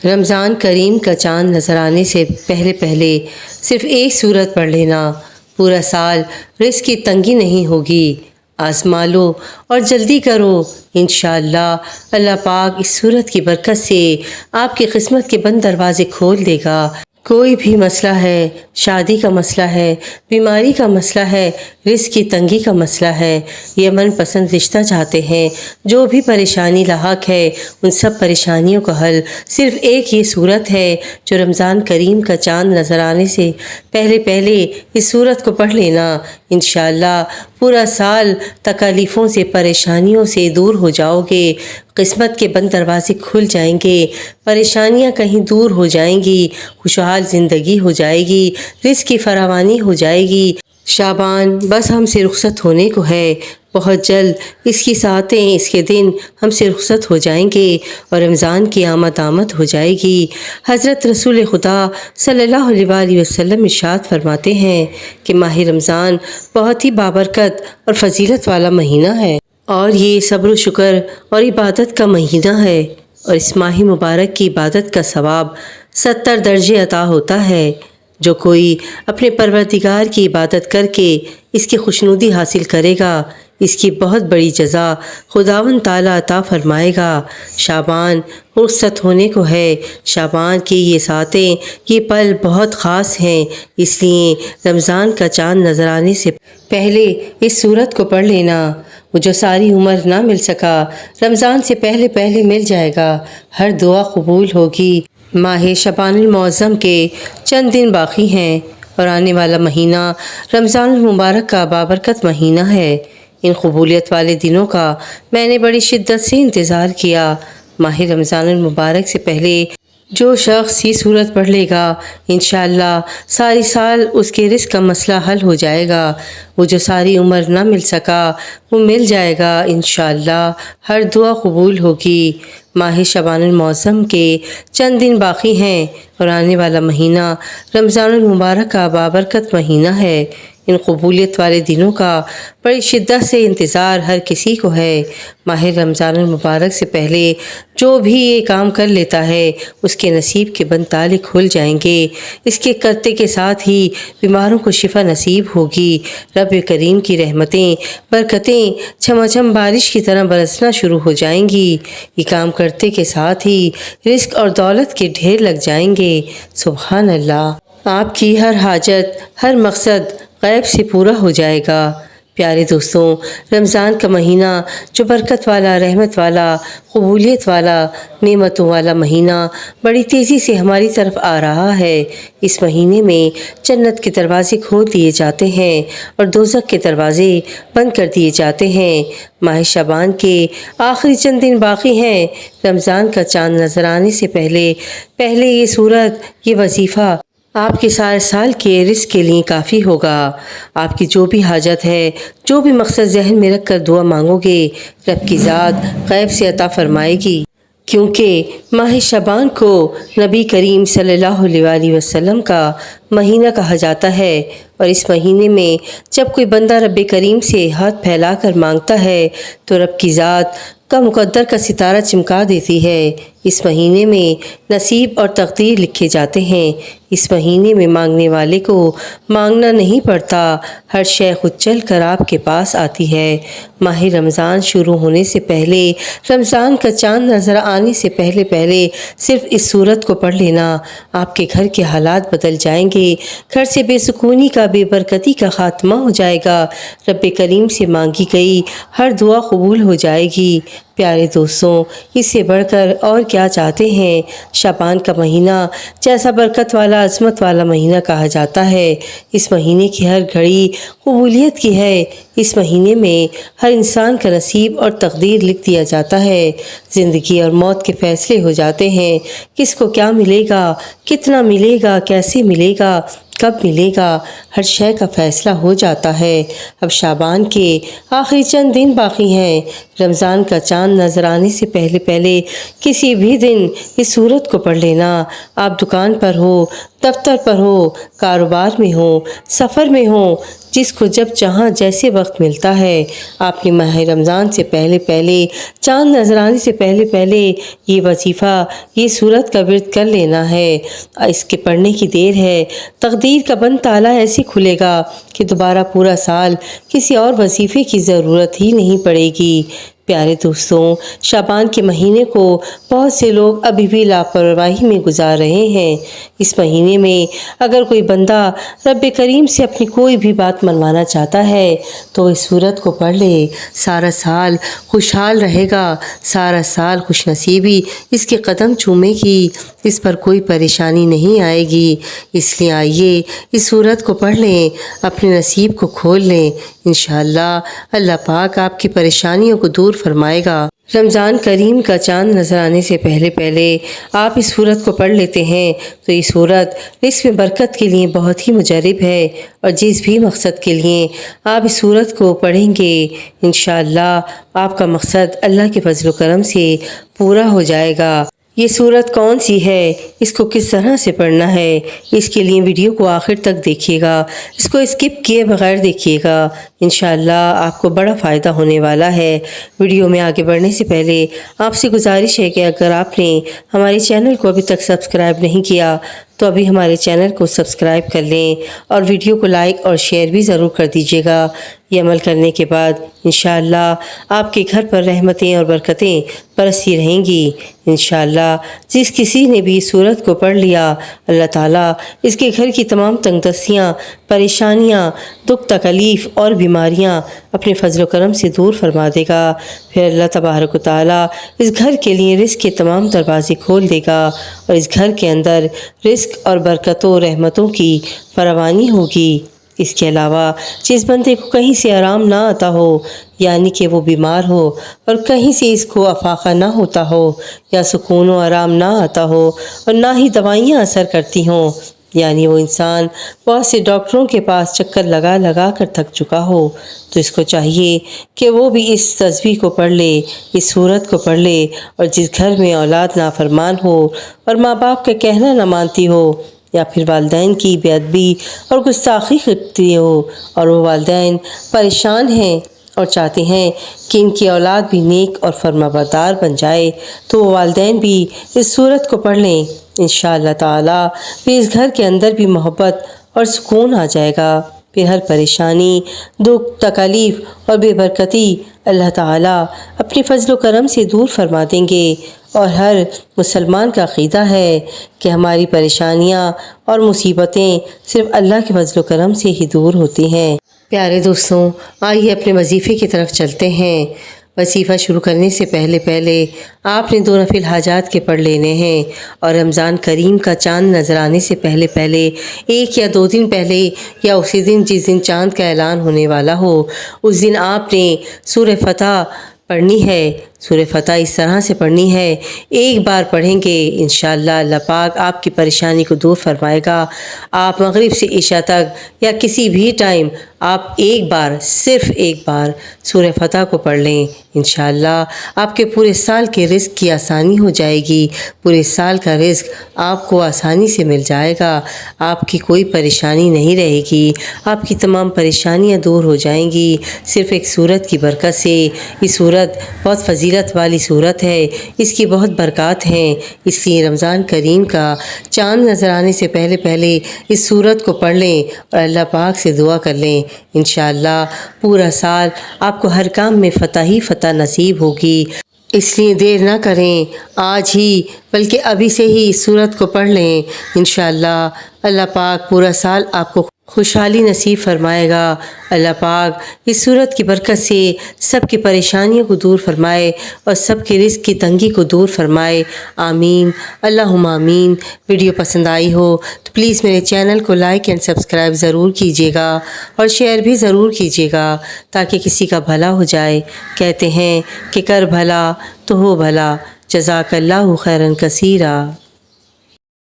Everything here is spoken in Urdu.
رمضان کریم کا چاند نظر آنے سے پہلے پہلے صرف ایک سورت پڑھ لینا، پورا سال رزق کی تنگی نہیں ہوگی۔ آزما لو اور جلدی کرو، انشاءاللہ اللہ پاک اس سورت کی برکت سے آپ کی قسمت کے بند دروازے کھول دے گا۔ کوئی بھی مسئلہ ہے، شادی کا مسئلہ ہے، بیماری کا مسئلہ ہے، رزق کی تنگی کا مسئلہ ہے، یا من پسند رشتہ چاہتے ہیں، جو بھی پریشانی لاحق ہے ان سب پریشانیوں کا حل صرف ایک یہ صورت ہے جو رمضان کریم کا چاند نظر آنے سے پہلے پہلے اس صورت کو پڑھ لینا۔ انشاءاللہ پورا سال تکالیفوں سے، پریشانیوں سے دور ہو جاؤ گے، قسمت کے بند دروازے کھل جائیں گے، پریشانیاں کہیں دور ہو جائیں گی، خوشحال زندگی ہو جائے گی، رزق کی فراوانی ہو جائے گی۔ شعبان بس ہم سے رخصت ہونے کو ہے، بہت جلد اس کی ساعتیں، اس کے دن ہم سے رخصت ہو جائیں گے اور رمضان کی آمد ہو جائے گی۔ حضرت رسول خدا صلی اللہ علیہ وآلہ وسلم ارشاد فرماتے ہیں کہ ماہ رمضان بہت ہی بابرکت اور فضیلت والا مہینہ ہے، اور یہ صبر و شکر اور عبادت کا مہینہ ہے، اور اس ماہ مبارک کی عبادت کا ثواب 70 درجے عطا ہوتا ہے۔ جو کوئی اپنے پروردگار کی عبادت کر کے اس کی خوشنودی حاصل کرے گا، اس کی بہت بڑی جزا خداوند تعالیٰ عطا فرمائے گا۔ شعبان رخصت ہونے کو ہے، شعبان کی یہ ساعتیں، یہ پل بہت خاص ہیں، اس لیے رمضان کا چاند نظر آنے سے پہلے اس سورت کو پڑھ لینا۔ وہ جو ساری عمر نہ مل سکا، رمضان سے پہلے پہلے مل جائے گا، ہر دعا قبول ہوگی۔ ماہ شعبان المعظم کے چند دن باقی ہیں اور آنے والا مہینہ رمضان المبارک کا بابرکت مہینہ ہے۔ ان قبولیت والے دنوں کا میں نے بڑی شدت سے انتظار کیا۔ ماہ رمضان المبارک سے پہلے جو شخص یہ سورت پڑھ لے گا، انشاءاللہ ساری سال اس کے رزق کا مسئلہ حل ہو جائے گا۔ وہ جو ساری عمر نہ مل سکا، وہ مل جائے گا، انشاءاللہ ہر دعا قبول ہوگی۔ ماہ شعبان المعظم کے چند دن باقی ہیں اور آنے والا مہینہ رمضان المبارک کا بابرکت مہینہ ہے۔ ان قبولیت والے دنوں کا بڑی شدت سے انتظار ہر کسی کو ہے۔ ماہ رمضان المبارک سے پہلے جو بھی یہ کام کر لیتا ہے، اس کے نصیب کے بند تالے کھل جائیں گے۔ اس کے کرتے کے ساتھ ہی بیماروں کو شفا نصیب ہوگی۔ رب کریم کی رحمتیں، برکتیں چھماچھم بارش کی طرح برسنا شروع ہو جائیں گی۔ یہ کام کرتے کے ساتھ ہی رزق اور دولت کے ڈھیر لگ جائیں گے۔ سبحان اللہ! آپ کی ہر حاجت، ہر مقصد غیب سے پورا ہو جائے گا۔ پیارے دوستوں، رمضان کا مہینہ جو برکت والا، رحمت والا، قبولیت والا، نعمتوں والا مہینہ بڑی تیزی سے ہماری طرف آ رہا ہے۔ اس مہینے میں جنت کے دروازے کھول دیے جاتے ہیں اور دوزخ کے دروازے بند کر دیے جاتے ہیں۔ ماہ شعبان کے آخری چند دن باقی ہیں۔ رمضان کا چاند نظر آنے سے پہلے یہ سورت، یہ وظیفہ آپ کے سارے سال کے رزق کے لیے کافی ہوگا۔ آپ کی جو بھی حاجت ہے، جو بھی مقصد ذہن میں رکھ کر دعا مانگو گے، رب کی ذات غیب سے عطا فرمائے گی، کیونکہ ماہ شعبان کو نبی کریم صلی اللہ علیہ وآلہ وسلم کا مہینہ کہا جاتا ہے، اور اس مہینے میں جب کوئی بندہ رب کریم سے ہاتھ پھیلا کر مانگتا ہے تو رب کی ذات کا مقدر کا ستارہ چمکا دیتی ہے۔ اس مہینے میں نصیب اور تقدیر لکھے جاتے ہیں۔ اس مہینے میں مانگنے والے کو مانگنا نہیں پڑتا، ہر شے خود چل کر آپ کے پاس آتی ہے۔ ماہ رمضان شروع ہونے سے پہلے، رمضان کا چاند نظر آنے سے پہلے صرف اس سورت کو پڑھ لینا، آپ کے گھر کے حالات بدل جائیں گے، گھر سے بے سکونی کا، بے برکتی کا خاتمہ ہو جائے گا، رب کریم سے مانگی گئی ہر دعا قبول ہو جائے گی۔ پیارے دوستوں، اس سے بڑھ کر اور کیا چاہتے ہیں؟ شعبان کا مہینہ جیسا برکت والا، عظمت والا مہینہ کہا جاتا ہے، اس مہینے کی ہر گھڑی قبولیت کی ہے۔ اس مہینے میں ہر انسان کا نصیب اور تقدیر لکھ دیا جاتا ہے۔ زندگی اور موت کے فیصلے ہو جاتے ہیں، کس کو کیا ملے گا، کتنا ملے گا، کیسے ملے گا، کب ملے گا، ہر شے کا فیصلہ ہو جاتا ہے۔ اب شعبان کے آخری چند دن باقی ہیں۔ رمضان کا چاند نظر آنے سے پہلے کسی بھی دن اس سورت کو پڑھ لینا۔ آپ دکان پر ہو، دفتر پر ہو، کاروبار میں ہو، سفر میں ہو، جس کو جب چاہاں جیسے وقت ملتا ہے آپ نے ماہ رمضان سے پہلے چاند نظر آنے سے پہلے یہ وظیفہ یہ سورت کا ورد کر لینا ہے۔ اس کے پڑھنے کی دیر ہے، تقدیر کا بند تالا ایسے کھلے گا کہ دوبارہ پورا سال کسی اور وظیفے کی ضرورت ہی نہیں پڑے گی۔ پیارے دوستوں، شعبان کے مہینے کو بہت سے لوگ ابھی بھی لاپرواہی میں گزار رہے ہیں۔ اس مہینے میں اگر کوئی بندہ رب کریم سے اپنی کوئی بھی بات منوانا چاہتا ہے تو اس سورت کو پڑھ لے، سارا سال خوشحال رہے گا، سارا سال خوش نصیبی اس کے قدم چومے گی، اس پر کوئی پریشانی نہیں آئے گی۔ اس لیے آئیے اس سورت کو پڑھ لیں، اپنے نصیب کو کھول لیں، انشاءاللہ اللہ پاک آپ کی پریشانیوں کو دور فرمائے گا۔ رمضان کریم کا چاند نظر آنے سے پہلے آپ اس سورت کو پڑھ لیتے ہیں تو یہ سورت رزق میں برکت کے لیے بہت ہی مجرب ہے، اور جس بھی مقصد کے لیے آپ اس سورت کو پڑھیں گے انشاءاللہ آپ کا مقصد اللہ کے فضل و کرم سے پورا ہو جائے گا۔ یہ سورت کون سی ہے، اس کو کس طرح سے پڑھنا ہے، اس کے لیے ویڈیو کو آخر تک دیکھیے گا، اس کو اسکپ کیے بغیر دیکھیے گا، انشاءاللہ آپ کو بڑا فائدہ ہونے والا ہے۔ ویڈیو میں آگے بڑھنے سے پہلے آپ سے گزارش ہے کہ اگر آپ نے ہمارے چینل کو ابھی تک سبسکرائب نہیں کیا تو ابھی ہمارے چینل کو سبسکرائب کر لیں، اور ویڈیو کو لائک اور شیئر بھی ضرور کر دیجیے گا۔ یہ عمل کرنے کے بعد انشاءاللہ آپ کے گھر پر رحمتیں اور برکتیں برستی رہیں گی۔ انشاءاللہ جس کسی نے بھی سورت کو پڑھ لیا اللہ تعالیٰ اس کے گھر کی تمام تنگ دستیاں، پریشانیاں، دکھ تکلیف اور بیماریاں اپنے فضل و کرم سے دور فرما دے گا۔ پھر اللہ تبارک و تعالیٰ اس گھر کے لیے رزق کے تمام دروازے کھول دے گا، اور اس گھر کے اندر رزق اور برکتوں و رحمتوں کی فراوانی ہوگی۔ اس کے علاوہ جس بندے کو کہیں سے آرام نہ آتا ہو، یعنی کہ وہ بیمار ہو اور کہیں سے اس کو افاقہ نہ ہوتا ہو، یا سکون و آرام نہ آتا ہو اور نہ ہی دوائیاں اثر کرتی ہوں، یعنی وہ انسان بہت سے ڈاکٹروں کے پاس چکر لگا کر تھک چکا ہو، تو اس کو چاہیے کہ وہ بھی اس تسبیح کو پڑھ لے، اس سورت کو پڑھ لے، اور جس گھر میں اولاد نافرمان ہو اور ماں باپ کا کہنا نہ مانتی ہو، یا پھر والدین کی بے ادبی اور گستاخی کرتی ہو، اور وہ والدین پریشان ہیں اور چاہتے ہیں کہ ان کی اولاد بھی نیک اور فرمانبردار بن جائے، تو وہ والدین بھی اس سورت کو پڑھ لیں، انشاءاللہ تعالیٰ پھر اس گھر کے اندر بھی محبت اور سکون آ جائے گا۔ پھر ہر پریشانی، دکھ تکلیف اور بے برکتی اللہ تعالیٰ اپنے فضل و کرم سے دور فرما دیں گے، اور ہر مسلمان کا عقیدہ ہے کہ ہماری پریشانیاں اور مصیبتیں صرف اللہ کے فضل و کرم سے ہی دور ہوتی ہیں۔ پیارے دوستوں، آئیے اپنے وظیفے کی طرف چلتے ہیں۔ وظیفہ شروع کرنے سے پہلے آپ نے 2 نفل حاجات کے پڑھ لینے ہیں، اور رمضان کریم کا چاند نظر آنے سے پہلے 1 یا 2 دن پہلے، یا اسی دن جس دن چاند کا اعلان ہونے والا ہو، اس دن آپ نے سورہ فتح پڑھنی ہے۔ سورہ فتح اس طرح سے پڑھنی ہے، ایک بار پڑھیں گے انشاءاللہ اللہ پاک آپ کی پریشانی کو دور فرمائے گا۔ آپ مغرب سے عشاء تک یا کسی بھی ٹائم آپ صرف ایک بار سورہ فتح کو پڑھ لیں، انشاءاللہ آپ کے پورے سال کے رزق کی آسانی ہو جائے گی، پورے سال کا رزق آپ کو آسانی سے مل جائے گا، آپ کی کوئی پریشانی نہیں رہے گی، آپ کی تمام پریشانیاں دور ہو جائیں گی صرف ایک سورت کی برکت سے۔ یہ سورت بہت فضیلت والی سورت ہے، اس کی بہت برکات ہیں، اس لیے رمضان کریم کا چاند نظر آنے سے پہلے اس سورت کو پڑھ لیں اور اللہ پاک سے دعا کر لیں، انشاءاللہ پورا سال آپ کو ہر کام میں فتح ہی فتح نصیب ہوگی۔ اس لیے دیر نہ کریں، آج ہی بلکہ ابھی سے ہی اس سورت کو پڑھ لیں، انشاءاللہ اللہ پاک پورا سال آپ کو خوشحالی نصیب فرمائے گا۔ اللہ پاک اس سورت کی برکت سے سب کی پریشانیوں کو دور فرمائے اور سب کے رزق کی تنگی کو دور فرمائے، آمین اللہم آمین۔ ویڈیو پسند آئی ہو تو پلیز میرے چینل کو لائک اینڈ سبسکرائب ضرور کیجیے گا، اور شیئر بھی ضرور کیجیے گا تاکہ کسی کا بھلا ہو جائے۔ کہتے ہیں کہ کر بھلا تو ہو بھلا۔ جزاک اللہ خیرا کثیرا۔